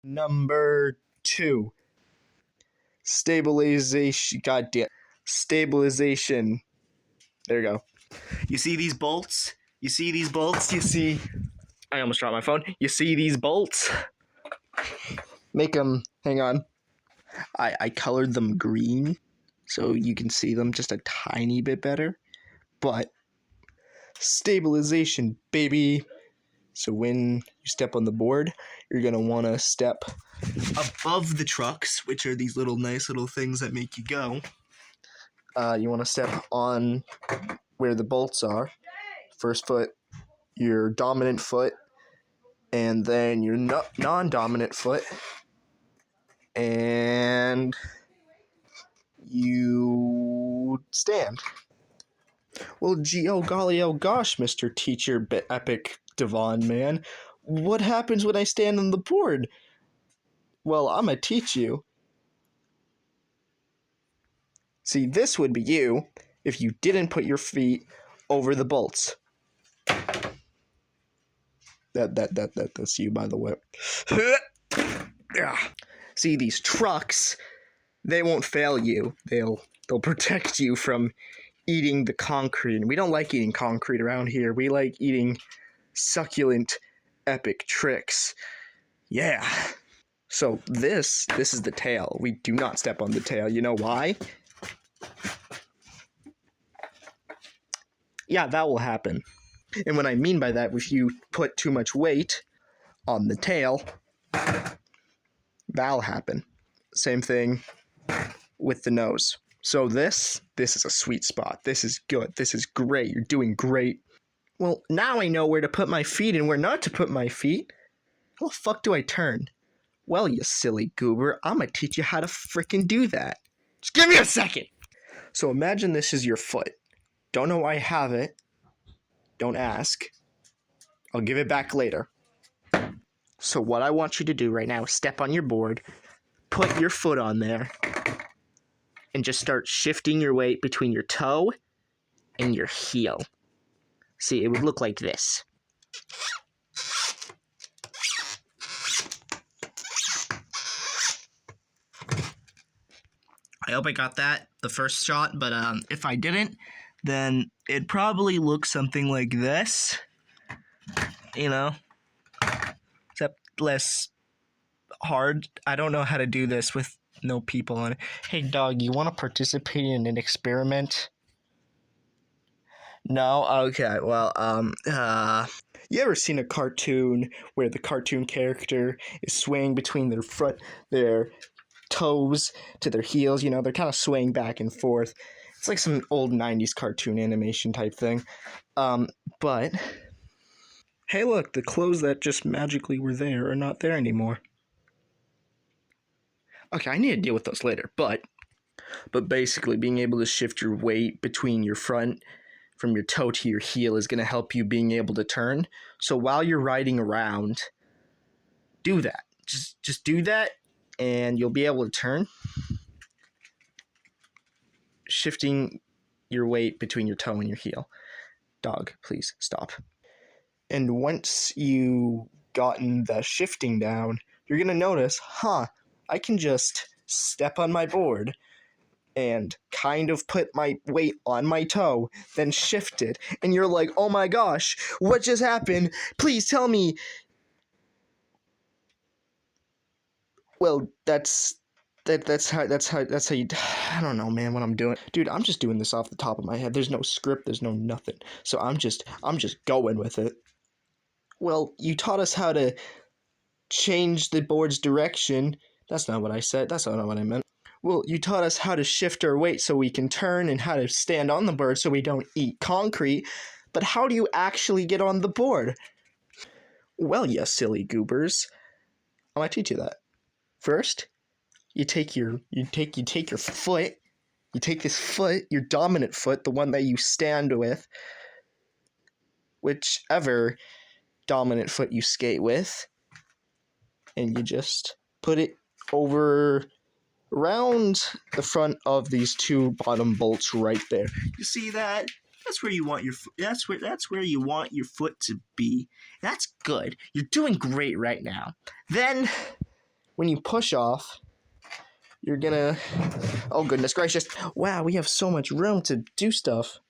Number 2. Stabilization. Goddamn. Stabilization. There you go. You see these bolts? You see these bolts? You see... I almost dropped my phone. You see these bolts? Make them... Hang on. I colored them green so you can see them just a tiny bit better. But... Stabilization, baby. So when you step on the board, you're going to want to step above the trucks, which are these little nice little things that make you go. You want to step on where the bolts are. First foot, your dominant foot, and then your non-dominant foot. And you stand. Well, gee, oh golly, oh gosh, Mr. Teacher Epic Devon, man. What happens when I stand on the board? Well, I'm gonna teach you. See, this would be you if you didn't put your feet over the bolts. That's you, by the way. See, these trucks, they won't fail you. They'll protect you from eating the concrete. And we don't like eating concrete around here. We like eating succulent, epic tricks. Yeah. So this is the tail. We do not step on the tail. You know why? Yeah, that will happen. And what I mean by that, if you put too much weight on the tail, that'll happen. Same thing with the nose. So this is a sweet spot. This is good. This is great. You're doing great. Well, now I know where to put my feet and where not to put my feet. How the fuck do I turn? Well, you silly goober, I'm gonna teach you how to frickin' do that. Just give me a second. So imagine this is your foot. Don't know why I have it. Don't ask. I'll give it back later. So what I want you to do right now is step on your board, put your foot on there, and just start shifting your weight between your toe and your heel. See, it would look like this. I hope I got that the first shot, but if I didn't, then it'd probably look something like this. You know? Except less hard. I don't know how to do this with no people on it. Hey, dog, you want to participate in an experiment? No? Okay, well, you ever seen a cartoon where the cartoon character is swaying between their toes to their heels? You know, they're kind of swaying back and forth. It's like some old 90s cartoon animation type thing. But, hey look, the clothes that just magically were there are not there anymore. Okay, I need to deal with those later, but basically being able to shift your weight between your front, from your toe to your heel, is going to help you being able to turn. So while you're riding around, do that. Just do that, and you'll be able to turn. Shifting your weight between your toe and your heel. Dog, please stop. And once you've gotten the shifting down, you're going to notice, I can just step on my board and kind of put my weight on my toe, then shift it. And you're like, oh my gosh, what just happened? Please tell me. Well, that's how you, I don't know, man, what I'm doing. Dude, I'm just doing this off the top of my head. There's no script, there's no nothing. So I'm just going with it. Well, you taught us how to change the board's direction. That's not what I said. That's not what I meant. Well, you taught us how to shift our weight so we can turn, and how to stand on the board so we don't eat concrete. But how do you actually get on the board? Well, you silly goobers, I'm gonna teach you that. First, you take your foot, you take this foot, your dominant foot, the one that you stand with, whichever dominant foot you skate with, and you just put it around the front of these two bottom bolts right there. You see that? That's where you want your that's where you want your foot to be. That's good. You're doing great right now. Then when you push off, you're gonna, oh goodness gracious, wow, we have so much room to do stuff.